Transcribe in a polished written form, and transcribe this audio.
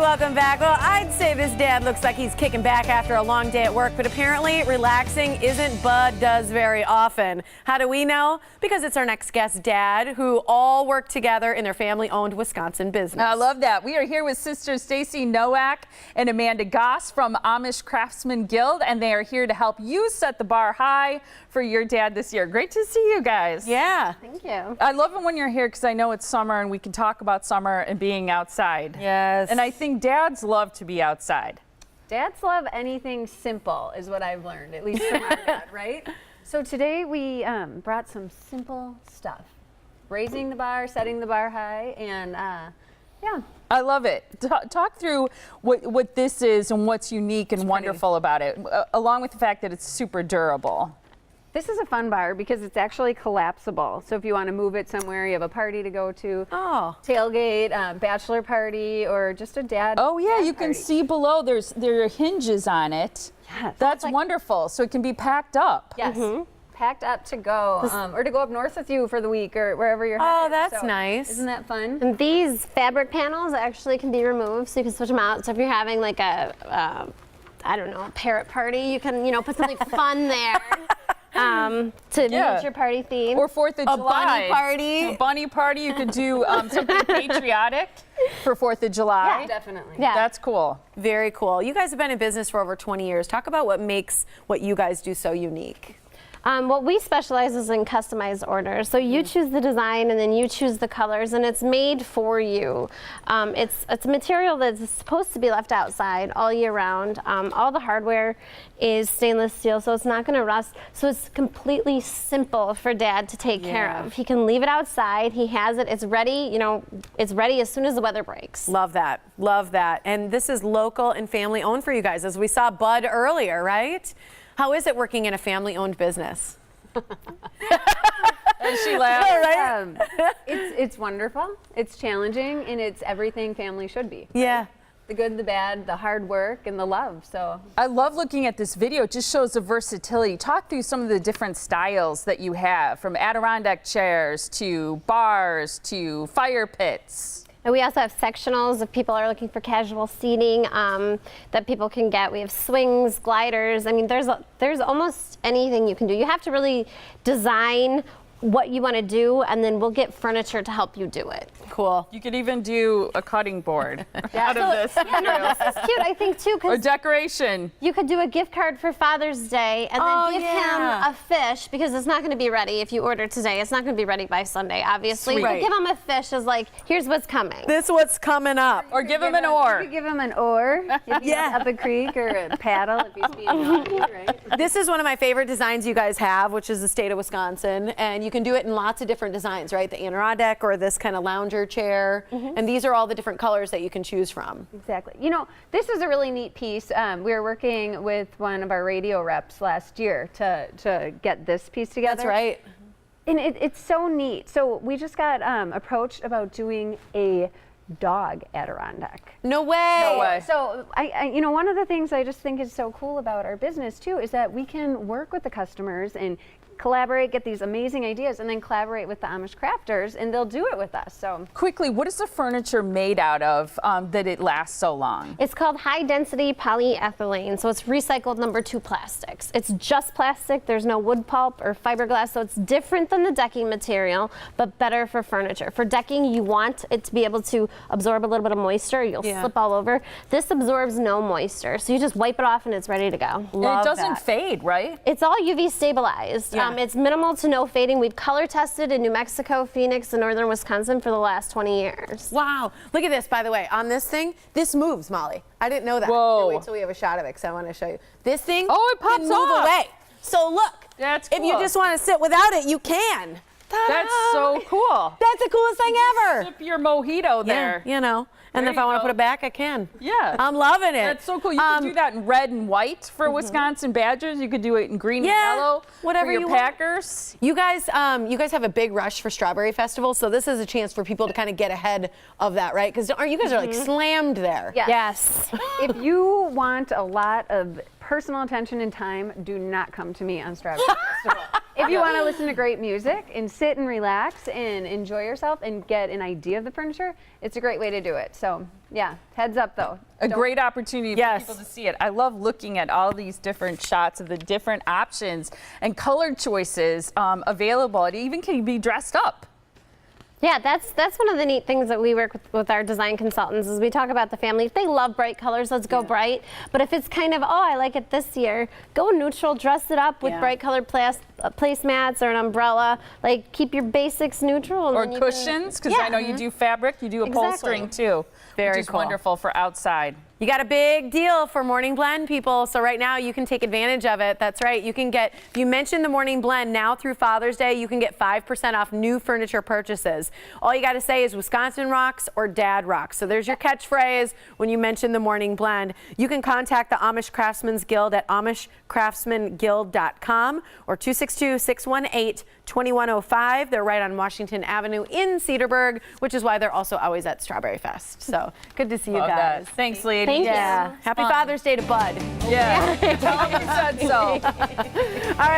welcome back. Well, I'd say this dad looks like he's kicking back after a long day at work, but apparently relaxing isn't Bud does very often. How do we know? Because it's our next guest dad, who all work together in their family-owned Wisconsin business. I love that. We are here with sisters Stacie Nowak and Amanda Goss from Amish Craftsmen Guild, and they are here to help you set the bar high for your dad this year. Great to see you guys. Yeah. Thank you. I love it when you're here because I know it's summer and we can talk about summer and being outside. Yes. And I think dads love to be outside. Dads love anything simple, is what I've learned, at least from my dad, right? So today we brought some simple stuff. Raising the bar, setting the bar high, and yeah. I love it. Talk through what this is and what's unique and wonderful about it, along with the fact that it's super durable. This is a fun bar because it's actually collapsible. So if you want to move it somewhere, you have a party to go to, tailgate, bachelor party, or just a dad. Oh yeah, you party. can see below there are hinges on it. Yes. That's wonderful. So it can be packed up. Yes. Packed up to go, or to go up north with you for the week, or wherever you're headed. Oh, that's So, nice. Isn't that fun? And these fabric panels actually can be removed, so you can switch them out. So if you're having like a, I don't know, a parrot party, you can, put something fun there to meet your party theme. Or 4th of July. A bunny party. A bunny party. You could do something patriotic for 4th of July. Yeah, definitely. Yeah. That's cool. Very cool. You guys have been in business for over 20 years. Talk about what makes what you guys do so unique. What we specialize is in customized orders. So you choose the design and then you choose the colors, and it's made for you. It's a material that's supposed to be left outside all year round. All the hardware is stainless steel, so it's not going to rust. So it's completely simple for Dad to take care of. He can leave it outside. He has it. It's ready. It's ready as soon as the weather breaks. Love that. Love that. And this is local and family owned for you guys, as we saw Bud earlier, right? How is it working in a family-owned business? And she laughs. Right? It's wonderful. It's challenging, and it's everything family should be. Yeah. The good, the bad, the hard work, and the love. So I love looking at this video. It just shows the versatility. Talk through some of the different styles that you have, from Adirondack chairs to bars to fire pits. And we also have sectionals if people are looking for casual seating that people can get. We have swings, gliders. I mean, there's almost anything you can do. You have to really design what you want to do, and then we'll get furniture to help you do it. Cool. You could even do a cutting board out of this material. It's cute, I think, too, Or because decoration. you could do a gift card for Father's Day and then give him a fish, because it's not going to be ready if you order today. It's not going to be ready by Sunday, obviously. Sweet. But give him a fish as like, here's what's coming. This is what's coming up. Or give him an oar. you could give him an oar if he's up a creek, or a paddle if he's being naughty, right? This is one of my favorite designs you guys have, which is the state of Wisconsin. And you can do it in lots of different designs, right? The Adirondack or this kind of lounger chair. And these are all the different colors that you can choose from. Exactly. This is a really neat piece. We were working with one of our radio reps last year to get this piece together. That's right. And it's so neat. So we just got approached about doing a dog Adirondack. No way. No way. So I one of the things I just think is so cool about our business too is that we can work with the customers and collaborate, get these amazing ideas, and then collaborate with the Amish Crafters, and they'll do it with us. So Quickly, what is the furniture made out of that it lasts so long? It's called high density polyethylene, so it's recycled #2 plastics. It's just plastic, there's no wood pulp or fiberglass, so it's different than the decking material, but better for furniture. For decking, you want it to be able to absorb a little bit of moisture, you'll slip all over. This absorbs no moisture, so you just wipe it off and it's ready to go. And it doesn't fade, right? It's all UV stabilized. It's minimal to no fading. We've color tested in New Mexico, Phoenix, and northern Wisconsin for the last 20 years. Wow. Look at this, by the way. On this thing, this moves, Molly. I didn't know that. Whoa. Here, wait till we have a shot of it, because I want to show you. This thing it pops can move off. away. So look, That's if you cool. just want to sit without it, you can. Ta-da! That's so cool. That's the coolest thing ever. Sip your mojito there. Yeah, and There if I you want to go. put it back, I can. Yeah. I'm loving it. That's so cool. You can do that in red and white for Wisconsin Badgers. You could do it in green and yellow whatever for your you want. Packers. You guys have a big rush for Strawberry Festival, so this is a chance for people to kind of get ahead of that, right? Because you guys are like slammed there. Yes. if you want a lot of personal attention and time, do not come to me on Strawberry Festival. If you want to listen to great music and sit and relax and enjoy yourself and get an idea of the furniture, it's a great way to do it. So yeah, heads up though. A great opportunity Yes. for people to see it. I love looking at all these different shots of the different options and color choices available. It even can be dressed up. Yeah, that's one of the neat things that we work with our design consultants is we talk about the family. If they love bright colors, let's go bright. But if it's kind of, oh, I like it this year, go neutral, dress it up with Yeah. bright colored placemats or an umbrella. Like keep your basics neutral. And Or then you cushions, because I know you do fabric, you do upholstering too. Very which is cool. wonderful for outside. You got a big deal for Morning Blend, people. So right now you can take advantage of it. That's right. You can get, you mentioned the Morning Blend, now through Father's Day, you can get 5% off new furniture purchases. All you got to say is Wisconsin rocks or Dad rocks. So there's your catchphrase when you mention the Morning Blend. You can contact the Amish Craftsmen Guild at amishcraftsmanguild.com or 262-618-2105. They're right on Washington Avenue in Cedarburg, which is why they're also always at Strawberry Fest. So good to see you Love guys. that. Thanks, ladies. Thank you. Yeah. Happy Father's Day to Bud. Yeah. Tell him you said so. All right.